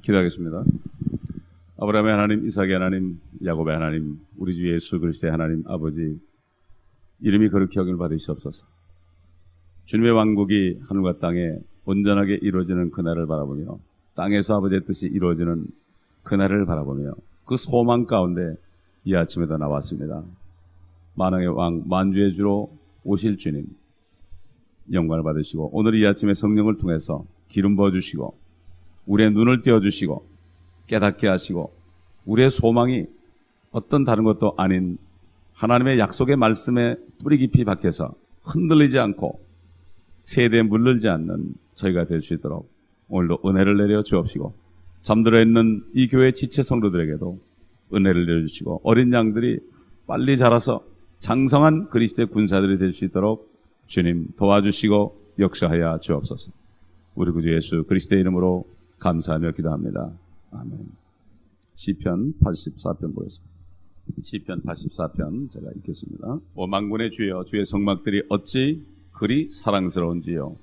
기도하겠습니다. 아브라함의 하나님, 이삭의 하나님, 야곱의 하나님, 우리 주 예수 그리스도의 하나님 아버지, 이름이 거룩히 여김을 받으시옵소서. 주님의 왕국이 하늘과 땅에 온전하게 이루어지는 그날을 바라보며, 땅에서 아버지의 뜻이 이루어지는 그날을 바라보며, 그 소망 가운데 이 아침에도 나왔습니다. 만왕의 왕, 만주의 주로 오실 주님, 영광을 받으시고, 오늘 이 아침에 성령을 통해서 기름 부어주시고, 우리의 눈을 띄워주시고, 깨닫게 하시고, 우리의 소망이 어떤 다른 것도 아닌 하나님의 약속의 말씀에 뿌리 깊이 박혀서 흔들리지 않고 세대에 물들지 않는 저희가 될 수 있도록 오늘도 은혜를 내려 주옵시고, 잠들어 있는 이 교회 지체 성도들에게도 은혜를 내려주시고, 어린 양들이 빨리 자라서 장성한 그리스도의 군사들이 될 수 있도록 주님 도와주시고 역사하여 주옵소서. 우리 구주 예수 그리스도의 이름으로 감사하며 기도합니다. 아멘. 시편 84편 보겠습니다. 시편 84편 제가 읽겠습니다. 오 만군의 주여, 주의 성막들이 어찌 그리 사랑스러운지요.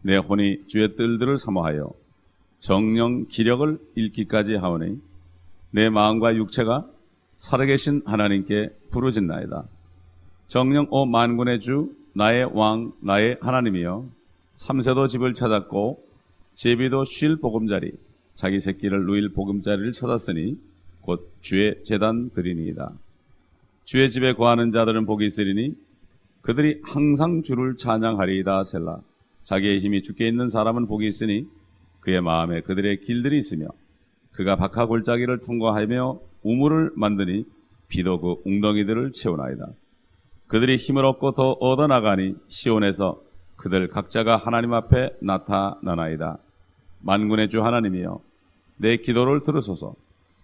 내 혼이 주의 뜰들을 사모하여 정령 기력을 잃기까지 하오니 내 마음과 육체가 살아계신 하나님께 부르짖나이다. 정령 오 만군의 주, 나의 왕, 나의 하나님이여, 삼세도 집을 찾았고 제비도 쉴 보금자리, 자기 새끼를 누일 보금자리를 찾았으니 곧 주의 제단 드리니이다. 주의 집에 거하는 자들은 복이 있으리니 그들이 항상 주를 찬양하리이다. 셀라. 자기의 힘이 주께 있는 사람은 복이 있으니 그의 마음에 그들의 길들이 있으며, 그가 박하 골짜기를 통과하며 우물을 만드니 비도 그 웅덩이들을 채우나이다. 그들이 힘을 얻고 더 얻어나가니 시온에서 그들 각자가 하나님 앞에 나타나나이다. 만군의 주 하나님이여, 내 기도를 들으소서.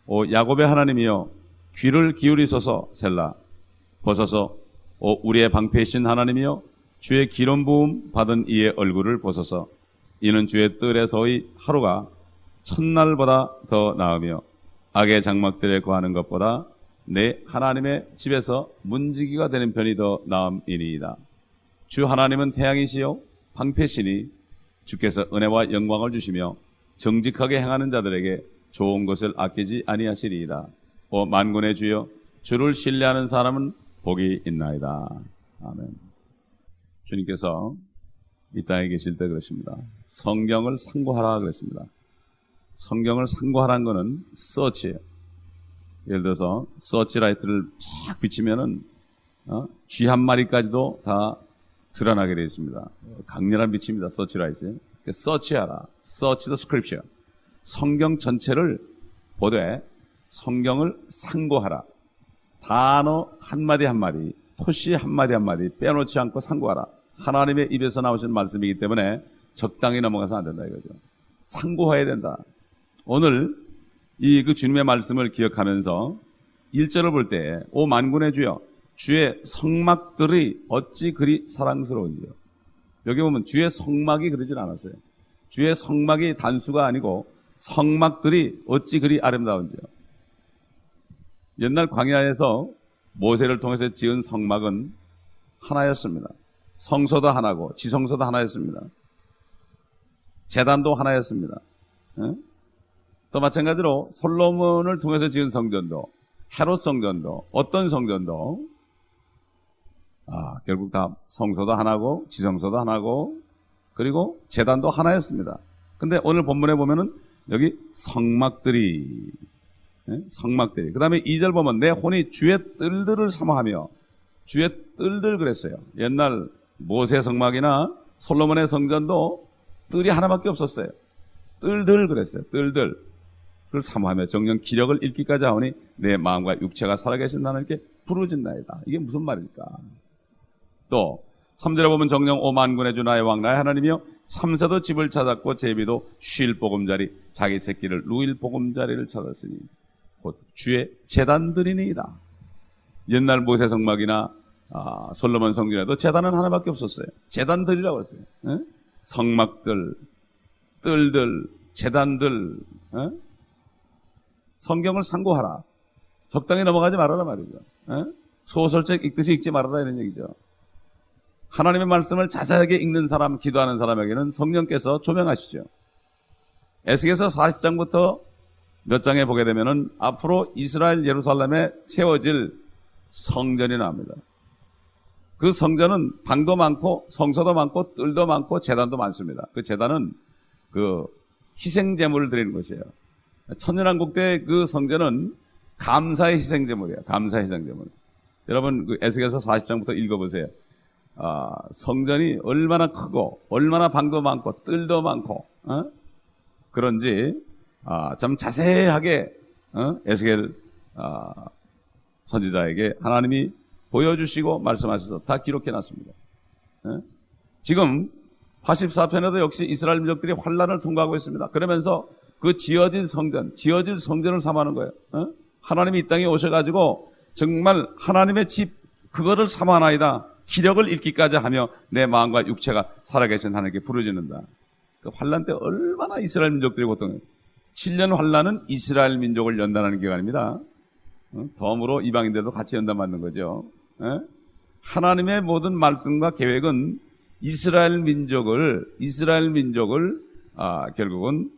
오 야곱의 하나님이여, 귀를 기울이소서. 셀라. 보소서. 오 우리의 방패이신 하나님이여, 주의 기름 부음 받은 이의 얼굴을 보소서. 이는 주의 뜰에서의 하루가 첫날보다 더 나으며 악의 장막들에 거하는 것보다 내 하나님의 집에서 문지기가 되는 편이 더 나음이니이다. 주 하나님은 태양이시요 방패시니 주께서 은혜와 영광을 주시며 정직하게 행하는 자들에게 좋은 것을 아끼지 아니하시리이다. 오 만군의 주여, 주를 신뢰하는 사람은 복이 있나이다. 아멘. 주님께서 이 땅에 계실 때 그러십니다. 성경을 상고하라 그랬습니다. 성경을 상고하라는 것은 서치예요. 예를 들어서 서치라이트를 쫙 비치면은 쥐 한 마리까지도 다 드러나게 되어 있습니다. 강렬한 빛입니다. 서치라이트. 서치하라. 서치 더 스크립처. 성경 전체를 보되 성경을 상고하라. 단어 한마디 한마디, 토시 한마디 한마디 빼놓지 않고 상고하라. 하나님의 입에서 나오신 말씀이기 때문에 적당히 넘어가서 안 된다 이거죠. 상고해야 된다. 오늘 그 주님의 말씀을 기억하면서 1절을 볼 때, 오 만군의 주여, 주의 성막들이 어찌 그리 사랑스러운지요. 여기 보면 주의 성막이 그러진 않았어요. 주의 성막이 단수가 아니고 성막들이 어찌 그리 아름다운지요. 옛날 광야에서 모세를 통해서 지은 성막은 하나였습니다. 성소도 하나고 지성소도 하나였습니다. 제단도 하나였습니다. 또 마찬가지로 솔로몬을 통해서 지은 성전도, 헤롯 성전도, 어떤 성전도 결국 다 성소도 하나고 지성소도 하나고 그리고 제단도 하나였습니다. 근데 오늘 본문에 보면은 여기 성막들이, 성막들이. 그 다음에 2절 보면 내 혼이 주의 뜰들을 사모하며, 주의 뜰들 그랬어요. 옛날 모세 성막이나 솔로몬의 성전도 뜰이 하나밖에 없었어요. 뜰들 그랬어요. 뜰들. 그걸 사모하며 정령 기력을 잃기까지 하오니 내 마음과 육체가 살아계신 하나님께 부르짖나이다. 이게 무슨 말일까? 또 3절에 보면 정령 오 만군의 주 나의 왕 나의 하나님이여, 삼세도 집을 찾았고 제비도 쉴 보금자리, 자기 새끼를 누일 보금자리를 찾았으니 곧 주의 제단들이니이다. 옛날 모세 성막이나 솔로몬 성전에도 제단은 하나밖에 없었어요. 제단들이라고 했어요. 성막들, 뜰들, 제단들. 성경을 상고하라. 적당히 넘어가지 말아라 말이죠. 소설책 읽듯이 읽지 말아라 이런 얘기죠. 하나님의 말씀을 자세하게 읽는 사람, 기도하는 사람에게는 성령께서 조명하시죠. 에스겔서 40장부터 몇 장에 보게 되면은 앞으로 이스라엘 예루살렘에 세워질 성전이 나옵니다. 그 성전은 방도 많고 성소도 많고 뜰도 많고 제단도 많습니다. 그 제단은 그 희생제물을 드리는 것이에요. 천년왕국 때 그 성전은 감사의 희생제물이에요. 감사의 희생제물. 여러분 그 에스겔서 40장부터 읽어보세요. 성전이 얼마나 크고 얼마나 방도 많고 뜰도 많고 그런지 참 자세하게 에스겔 선지자에게 하나님이 보여주시고 말씀하셔서 다 기록해놨습니다. 지금 84편에도 역시 이스라엘 민족들이 환란을 통과하고 있습니다. 그러면서 그 지어질 성전을 삼하는 거예요. 하나님이 이 땅에 오셔가지고 정말 하나님의 집 그거를 삼아나이다. 기력을 잃기까지 하며 내 마음과 육체가 살아계신 하나님께 부르짖는다. 그 환란 때 얼마나 이스라엘 민족들이 고통해요. 7년 환란은 이스라엘 민족을 연단하는 기간입니다. 덤으로 이방인들도 같이 연단받는 거죠. 하나님의 모든 말씀과 계획은 이스라엘 민족을 결국은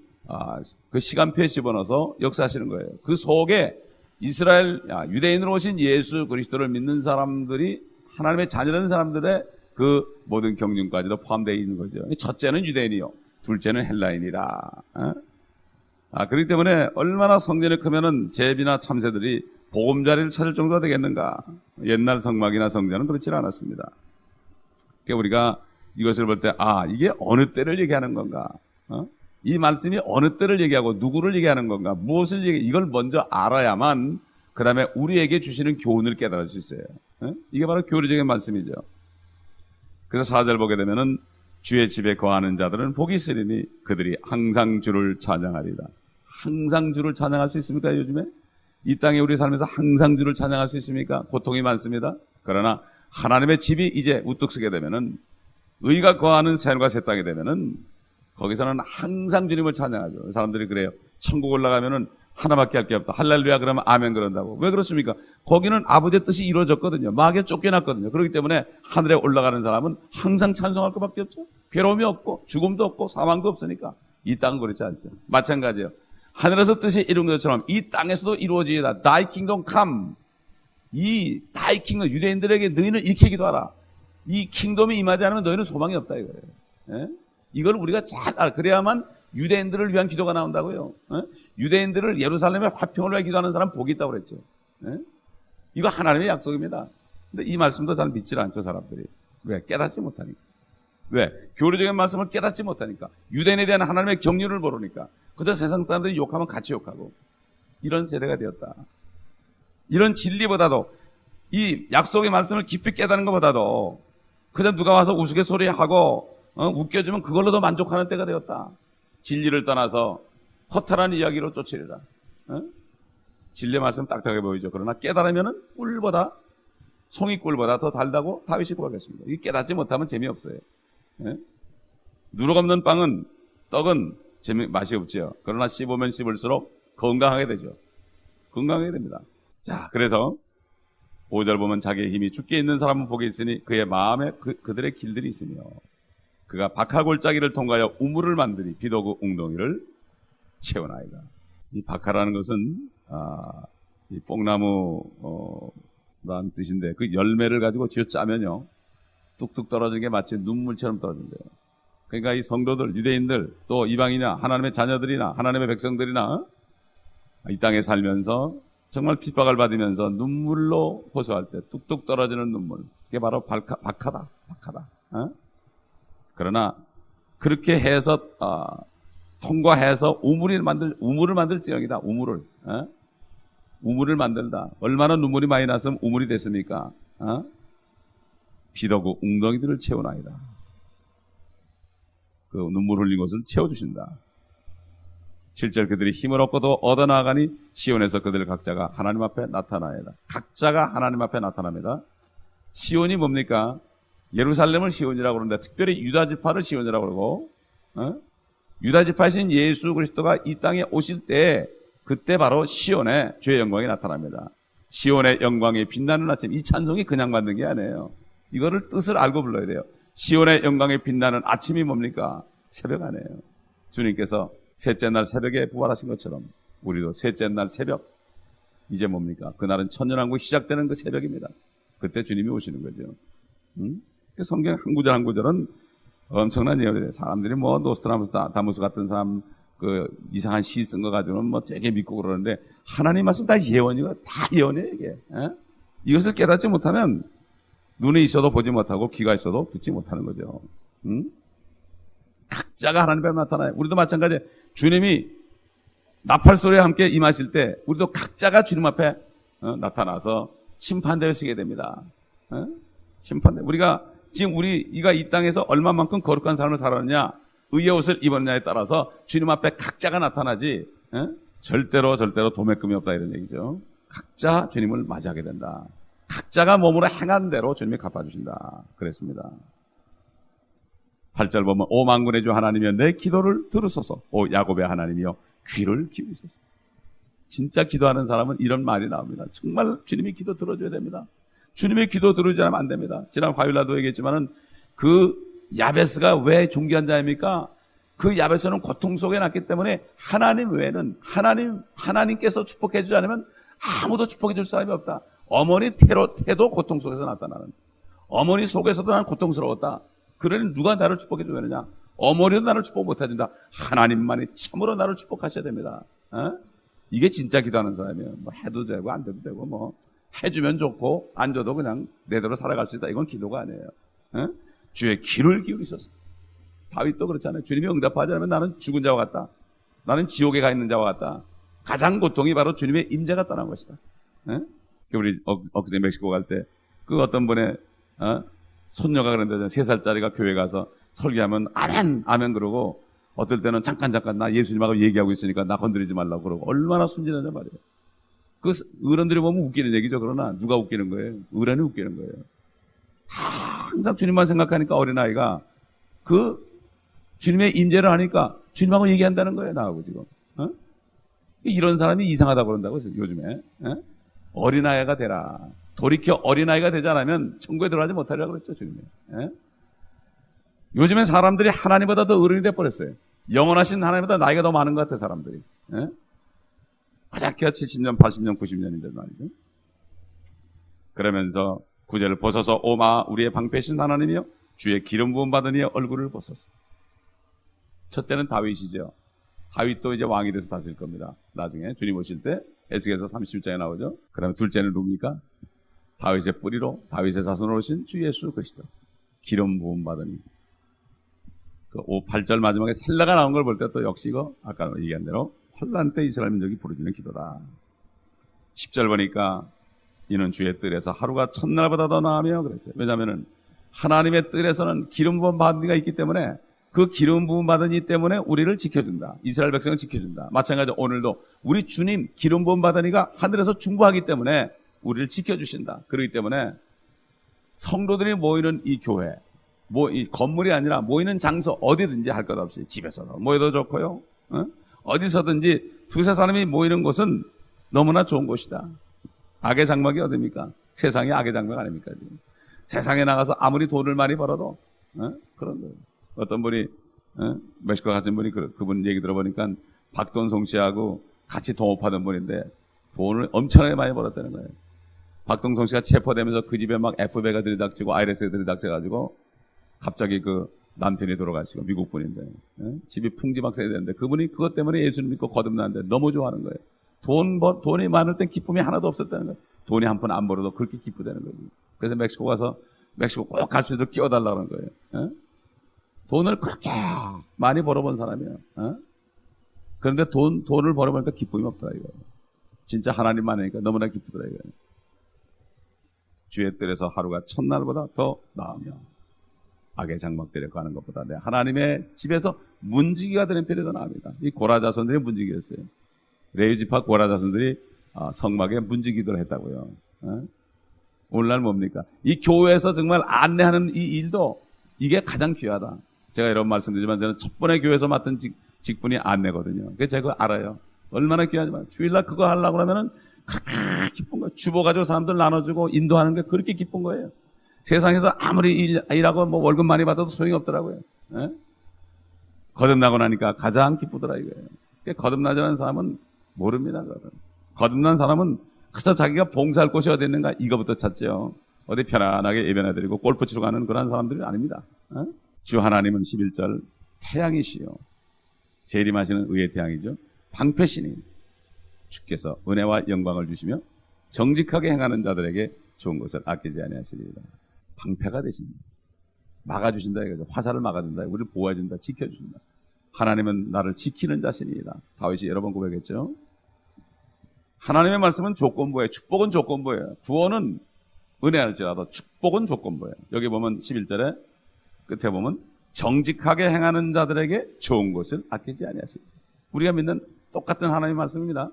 그 시간표에 집어넣어서 역사하시는 거예요. 그 속에 유대인으로 오신 예수 그리스도를 믿는 사람들이 하나님의 자녀된 사람들의 그 모든 경륜까지도 포함되어 있는 거죠. 첫째는 유대인이요, 둘째는 헬라인이라. 그렇기 때문에 얼마나 성전이 크면은 제비나 참새들이 보금자리를 찾을 정도가 되겠는가. 옛날 성막이나 성전은 그렇지 않았습니다. 그러니까 우리가 이것을 볼 때 이게 어느 때를 얘기하는 건가, 이 말씀이 어느 때를 얘기하고 누구를 얘기하는 건가, 무엇을 이걸 먼저 알아야만 그 다음에 우리에게 주시는 교훈을 깨달을 수 있어요. 이게 바로 교리적인 말씀이죠. 그래서 4절 보게 되면은 주의 집에 거하는 자들은 복이 있으리니 그들이 항상 주를 찬양하리라. 항상 주를 찬양할 수 있습니까? 요즘에 이 땅에 우리 살면서 항상 주를 찬양할 수 있습니까? 고통이 많습니다. 그러나 하나님의 집이 이제 우뚝 서게 되면은, 의가 거하는 새하늘과 새 땅이 되면은 거기서는 항상 주님을 찬양하죠. 사람들이 그래요. 천국 올라가면은 하나밖에 할 게 없다. 할렐루야 그러면 아멘 그런다고. 왜 그렇습니까? 거기는 아버지의 뜻이 이루어졌거든요. 마귀에 쫓겨났거든요. 그렇기 때문에 하늘에 올라가는 사람은 항상 찬송할 것밖에 없죠. 괴로움이 없고 죽음도 없고 사망도 없으니까. 이 땅은 그렇지 않죠. 마찬가지예요. 하늘에서 뜻이 이룬 것처럼 이 땅에서도 이루어지이다. Thy kingdom come. 이 Thy kingdom, 유대인들에게 너희는 이렇게 기도하라. 이 킹덤이 임하지 않으면 너희는 소망이 없다 이거예요. 예? 이걸 우리가 잘 그래야만 유대인들을 위한 기도가 나온다고요. 예? 유대인들을 예루살렘의 화평을 위해 기도하는 사람 복이 있다고 그랬죠. 예? 이거 하나님의 약속입니다. 근데 이 말씀도 잘 믿질 않죠, 사람들이. 왜? 깨닫지 못하니까. 왜? 교리적인 말씀을 깨닫지 못하니까. 유대인에 대한 하나님의 경륜을 모르니까. 그저 세상 사람들이 욕하면 같이 욕하고. 이런 세대가 되었다. 이런 진리보다도, 이 약속의 말씀을 깊이 깨닫는 것보다도 그저 누가 와서 우스갯소리하고 웃겨주면 그걸로도 만족하는 때가 되었다. 진리를 떠나서 허탈한 이야기로 쫓으리라. 진리의 말씀 딱딱해 보이죠. 그러나 깨달으면은 꿀보다, 송이꿀보다 더 달다고 다윗이 고백했습니다. 이 깨닫지 못하면 재미없어요. 누룩 없는 떡은 맛이 없죠. 그러나 씹으면 씹을수록 건강하게 되죠. 건강하게 됩니다. 자, 그래서 5절 보면 자기의 힘이 주께 있는 사람은 복이 있으니 그의 마음에 그들의 길들이 있으며 그가 박하골짜기를 통과하여 우물을 만들이 비도구 웅덩이를 채우나이다. 이 박하라는 것은 이 뽕나무라는 뜻인데 그 열매를 가지고 쥐어 짜면요 뚝뚝 떨어지는 게 마치 눈물처럼 떨어진대요. 그러니까 이 성도들, 유대인들, 또 이방인이나 하나님의 자녀들이나 하나님의 백성들이나 이 땅에 살면서 정말 핍박을 받으면서 눈물로 호소할 때 뚝뚝 떨어지는 눈물, 그게 바로 박하다. 그러나 그렇게 해서 통과해서 우물을 만들지형이다. 우물을 만들다. 얼마나 눈물이 많이 났으면 우물이 됐습니까? 비도구 웅덩이들을 채우나이다. 그 눈물 흘린 것을 채워주신다. 7절 그들이 힘을 얻고도 얻어나가니 시온에서 그들 각자가 하나님 앞에 나타나이다. 각자가 하나님 앞에 나타납니다. 시온이 뭡니까? 예루살렘을 시온이라고 그러는데 특별히 유다지파를 시온이라고 그러고 유다지파이신 예수 그리스도가 이 땅에 오실 때 그때 바로 시온에 주의 영광이 나타납니다. 시온의 영광이 빛나는 아침. 이 찬송이 그냥 만든 게 아니에요. 이거를 뜻을 알고 불러야 돼요. 시온의 영광이 빛나는 아침이 뭡니까? 새벽 아니에요. 주님께서 셋째 날 새벽에 부활하신 것처럼 우리도 셋째 날 새벽, 이제 뭡니까? 그날은 천년왕국 시작되는 그 새벽입니다. 그때 주님이 오시는 거죠. 성경 한 구절 한 구절은 엄청난 예언이에요. 사람들이 뭐 노스트라다무스 같은 사람 그 이상한 시 쓴 거 가지고는 뭐 되게 믿고 그러는데 하나님 말씀 다 예언이고 다 예언이에요 이게. 에? 이것을 깨닫지 못하면 눈이 있어도 보지 못하고 귀가 있어도 듣지 못하는 거죠. 각자가 하나님 앞에 나타나요. 우리도 마찬가지예요. 주님이 나팔 소리와 함께 임하실 때 우리도 각자가 주님 앞에 나타나서 심판대에 서게 됩니다. 심판대. 우리가 지금 우리가 이 땅에서 얼마만큼 거룩한 삶을 살았느냐, 의의 옷을 입었느냐에 따라서 주님 앞에 각자가 나타나지 절대로 도매금이 없다 이런 얘기죠. 각자 주님을 맞이하게 된다. 각자가 몸으로 행한 대로 주님이 갚아주신다. 그랬습니다. 8절 보면 오 만군의 주 하나님이여 내 기도를 들으소서. 오 야곱의 하나님이여 귀를 기울이소서. 진짜 기도하는 사람은 이런 말이 나옵니다. 정말 주님이 기도 들어줘야 됩니다. 주님의 기도 들어주지 않으면 안 됩니다. 지난 화요일날도 얘기했지만은 그 야베스가 왜 존귀한 자입니까? 그 야베스는 고통 속에 났기 때문에 하나님 외에는 하나님께서 축복해 주지 않으면 아무도 축복해 줄 사람이 없다. 어머니 태도 고통 속에서 나타나는. 어머니 속에서도 나는 고통스러웠다. 그러니 누가 나를 축복해 주느냐? 어머니도 나를 축복 못 해준다. 하나님만이 참으로 나를 축복하셔야 됩니다. 이게 진짜 기도하는 사람이에요. 뭐 해도 되고 안 돼도 되고 뭐 해주면 좋고 안 줘도 그냥 내대로 살아갈 수 있다. 이건 기도가 아니에요. 주의 귀를 기울이소서. 다윗도 그렇잖아요. 주님이 응답하지 않으면 나는 죽은 자와 같다. 나는 지옥에 가 있는 자와 같다. 가장 고통이 바로 주님의 임재가 떠난 것이다. 우리 엊그제 멕시코 갈 때 그 어떤 분의 손녀가 그런데 3살짜리가 교회 가서 설교하면 아멘 아멘 그러고 어떨 때는 잠깐 나 예수님하고 얘기하고 있으니까 나 건드리지 말라고 그러고 얼마나 순진하냐 말이에요. 그 어른들이 보면 웃기는 얘기죠. 그러나 누가 웃기는 거예요? 어른이 웃기는 거예요. 항상 주님만 생각하니까 어린아이가 그 주님의 임재를 하니까 주님하고 얘기한다는 거예요. 나하고 지금. 이런 사람이 이상하다고 그런다고 요즘에. 어린아이가 되라. 돌이켜 어린아이가 되지 않으면 천국에 들어가지 못하려고 그랬죠. 주님이. 요즘엔 사람들이 하나님보다 더 어른이 돼버렸어요. 영원하신 하나님보다 나이가 더 많은 것 같아요. 사람들이. 가장 키가 70년, 80년, 90년인데 말이죠. 그러면서 구절을 벗어서 오마 우리의 방패신 하나님이여 주의 기름 부음 받은 이의 얼굴을 벗어서. 첫째는 다윗이죠. 다윗도 이제 왕이 돼서 다스릴 겁니다. 나중에 주님 오실 때 에스겔서 37장에 나오죠. 그 다음에 둘째는 누굽니까? 다윗의 뿌리로 다윗의 자손으로 오신 주 예수 그리스도. 기름 부음 받으니. 그 8절 마지막에 셀라가 나온 걸 볼 때 또 역시 이거 아까 얘기한 대로 환난 때 이스라엘 민족이 부르짖는 기도다. 10절 보니까 이는 주의 뜰에서 하루가 첫날보다 더 나으며 그랬어요. 왜냐하면 하나님의 뜰에서는 기름 부음 받은 이가 있기 때문에 그 기름 부음 받은 이 때문에 우리를 지켜준다. 이스라엘 백성을 지켜준다. 마찬가지로 오늘도 우리 주님 기름 부음 받은 이가 하늘에서 중보하기 때문에 우리를 지켜주신다. 그렇기 때문에 성도들이 모이는 이 교회, 이 건물이 아니라 모이는 장소 어디든지 할 것 없이 집에서도 모여도 좋고요. 어디서든지 두세 사람이 모이는 곳은 너무나 좋은 곳이다. 악의 장막이 어딥니까? 세상이 악의 장막 아닙니까? 지금. 세상에 나가서 아무리 돈을 많이 벌어도 그런 거예요. 어떤 분이 멕시코 가신 분이 그분 얘기 들어보니까 박돈송 씨하고 같이 동업하던 분인데 돈을 엄청나게 많이 벌었다는 거예요. 박동성 씨가 체포되면서 그 집에 막 FBI가 들이닥치고 IRS가 들이닥쳐가지고 갑자기 그 남편이 돌아가시고 미국 분인데 집이 풍지박산이 되는데 그분이 그것 때문에 예수님 믿고 거듭났는데 너무 좋아하는 거예요. 돈이 많을 땐 기쁨이 하나도 없었다는 거예요. 돈이 한 푼 안 벌어도 그렇게 기쁘다는 거예요. 그래서 멕시코 가서 멕시코 꼭 갈 수 있도록 끼워달라는 거예요. 돈을 그렇게 많이 벌어본 사람이에요. 그런데 돈을 벌어보니까 기쁨이 없더라 이거예요. 진짜 하나님만 하니까 너무나 기쁘더라 이거예요. 주의 뜰에서 하루가 첫날보다 더 나으며 악의 장막들에 가는 것보다 하나님의 집에서 문지기가 되는 편이 더 나옵니다. 이 고라 자손들이 문지기였어요. 레위 지파 고라 자손들이 성막에 문지기도를 했다고요. 오늘날 뭡니까? 이 교회에서 정말 안내하는 이 일도 이게 가장 귀하다. 제가 이런 말씀드리지만 저는 첫 번에 교회에서 맡은 직분이 안내거든요. 그래서 제가 그거 알아요. 얼마나 귀하지만 주일날 그거 하려고 그러면은 기쁜 거예요. 주보 가지고 사람들 나눠주고 인도하는 게 그렇게 기쁜 거예요. 세상에서 아무리 일하고 뭐 월급 많이 받아도 소용이 없더라고요. 거듭나고 나니까 가장 기쁘더라 이거예요. 거듭나지 않은 사람은 모릅니다. 거듭난 사람은 그저 자기가 봉사할 곳이 어디 있는가 이거부터 찾죠. 어디 편안하게 예배나드리고 골프 치러 가는 그런 사람들이 아닙니다. 주 하나님은 11절 태양이시요 재림하시는 의의 태양이죠. 방패시니 주께서 은혜와 영광을 주시며 정직하게 행하는 자들에게 좋은 것을 아끼지 아니하시리이다. 방패가 되십니다. 막아주신다 이거죠. 화살을 막아준다. 우리를 보호해준다. 지켜주신다. 하나님은 나를 지키는 자신이다. 다윗이 여러 번 고백했죠. 하나님의 말씀은 조건부예요. 축복은 조건부예요. 구원은 은혜할지라도 축복은 조건부예요. 여기 보면 11절에 끝에 보면 정직하게 행하는 자들에게 좋은 것을 아끼지 아니하시리이다. 우리가 믿는 똑같은 하나님의 말씀입니다.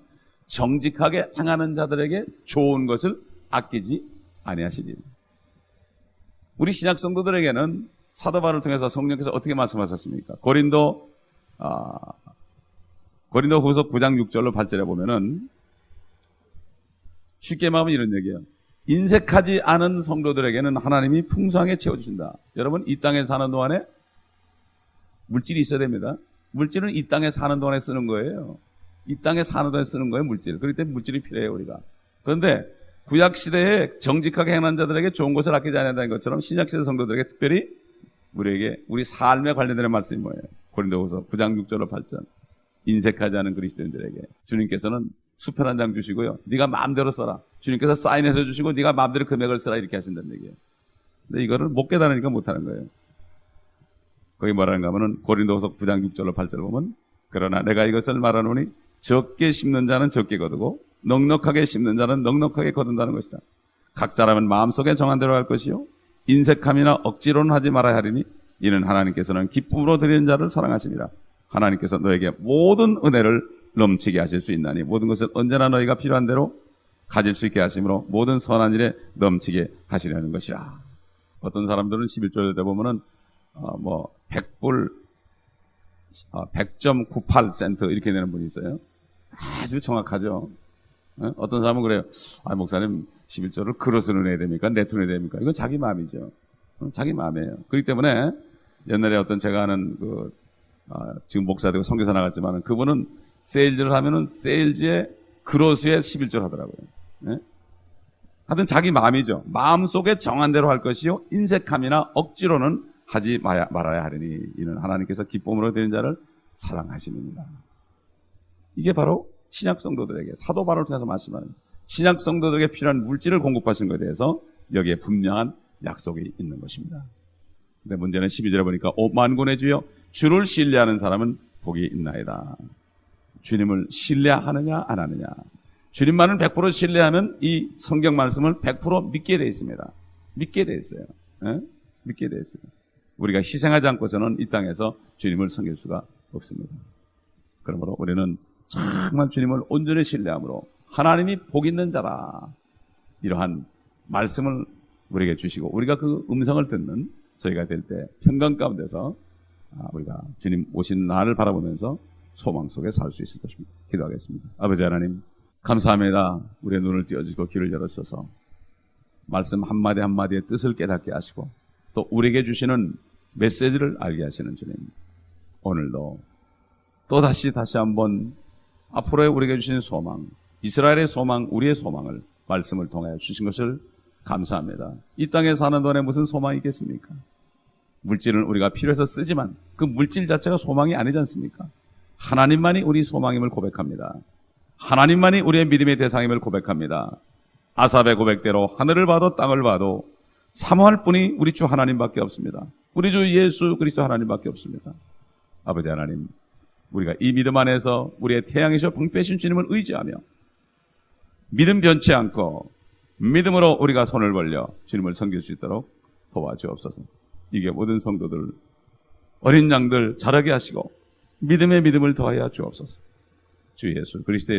정직하게 행하는 자들에게 좋은 것을 아끼지 아니하시리이다. 우리 신약 성도들에게는 사도 바울을 통해서 성령께서 어떻게 말씀하셨습니까? 고린도 후서 9장 6절로 8절에 보면은 쉽게 말하면 이런 얘기예요. 인색하지 않은 성도들에게는 하나님이 풍성하게 채워주신다. 여러분 이 땅에 사는 동안에 물질이 있어야 됩니다. 물질은 이 땅에 사는 동안에 쓰는 거예요. 이 땅에 사는 동안에 쓰는 거예요, 물질. 그렇기 때문에 물질이 필요해요, 우리가. 그런데 구약시대에 정직하게 행하는 자들에게 좋은 것을 아끼지 않는다는 것처럼 신약시대 성도들에게 특별히 우리 삶에 관련된 말씀이 뭐예요? 고린도후서 9장 6절로 8절. 인색하지 않은 그리스도인들에게 주님께서는 수편 한 장 주시고요. 네가 마음대로 써라. 주님께서 사인해서 주시고 네가 마음대로 금액을 써라 이렇게 하신다는 얘기예요. 근데 이거를 못 깨달으니까 못하는 거예요. 거기 뭐라는가 하면은 고린도후서 9장 6절로 8절 보면 그러나 내가 이것을 말하노니 적게 심는 자는 적게 거두고 넉넉하게 심는 자는 넉넉하게 거둔다는 것이다. 각 사람은 마음속에 정한 대로 할 것이요 인색함이나 억지로는 하지 말아야 하리니 이는 하나님께서는 기쁨으로 드리는 자를 사랑하십니다. 하나님께서 너에게 모든 은혜를 넘치게 하실 수 있나니 모든 것을 언제나 너희가 필요한 대로 가질 수 있게 하심으로 모든 선한 일에 넘치게 하시려는 것이라. 어떤 사람들은 11절에 보면은 100불 100.98센트 이렇게 내는 분이 있어요. 아주 정확하죠. 어떤 사람은 그래요. 목사님 11절을 그릇으로 내야 됩니까? 네트로 내야 됩니까? 이건 자기 마음이죠. 자기 마음이에요. 그렇기 때문에 옛날에 어떤 제가 아는 지금 목사 되고 선교사 나갔지만 그분은 세일즈를 하면은 세일즈의 그릇에 11절 하더라고요. 하여튼 자기 마음이죠. 마음속에 정한 대로 할 것이요 인색함이나 억지로는 하지 말아야 하리니 이는 하나님께서 기쁨으로 드리는 자를 사랑하십니다. 이게 바로 신약 성도들에게 사도 바울을 통해서 말씀하는 신약 성도들에게 필요한 물질을 공급하신 것에 대해서 여기에 분명한 약속이 있는 것입니다. 근데 문제는 12절에 보니까 만군의 주여 주를 신뢰하는 사람은 복이 있나이다. 주님을 신뢰하느냐 안 하느냐. 주님만을 100% 신뢰하면 이 성경 말씀을 100% 믿게 돼 있습니다. 믿게 돼 있어요. 믿게 돼 있어요. 우리가 희생하지 않고서는 이 땅에서 주님을 섬길 수가 없습니다. 그러므로 우리는 정말 주님을 온전히 신뢰함으로 하나님이 복 있는 자라 이러한 말씀을 우리에게 주시고 우리가 그 음성을 듣는 저희가 될 때 평강 가운데서 우리가 주님 오신 날을 바라보면서 소망 속에 살 수 있을 것입니다. 기도하겠습니다. 아버지 하나님 감사합니다. 우리의 눈을 띄워주시고 귀를 열어주셔서 말씀 한마디 한마디의 뜻을 깨닫게 하시고 또 우리에게 주시는 메시지를 알게 하시는 주님, 오늘도 또다시 한번 앞으로의 우리에게 주시는 소망, 이스라엘의 소망, 우리의 소망을 말씀을 통하여 주신 것을 감사합니다. 이 땅에 사는 동안에 무슨 소망이 있겠습니까? 물질은 우리가 필요해서 쓰지만 그 물질 자체가 소망이 아니지 않습니까? 하나님만이 우리 소망임을 고백합니다. 하나님만이 우리의 믿음의 대상임을 고백합니다. 아삽의 고백대로 하늘을 봐도 땅을 봐도 사모할 분이 우리 주 하나님밖에 없습니다. 우리 주 예수 그리스도 하나님밖에 없습니다. 아버지 하나님, 우리가 이 믿음 안에서 우리의 태양이시오 방패신 주님을 의지하며 믿음 변치 않고 믿음으로 우리가 손을 벌려 주님을 섬길 수 있도록 도와주옵소서. 이게 모든 성도들, 어린 양들 자라게 하시고 믿음에 믿음을 더하여 주옵소서. 주 예수 그리스도의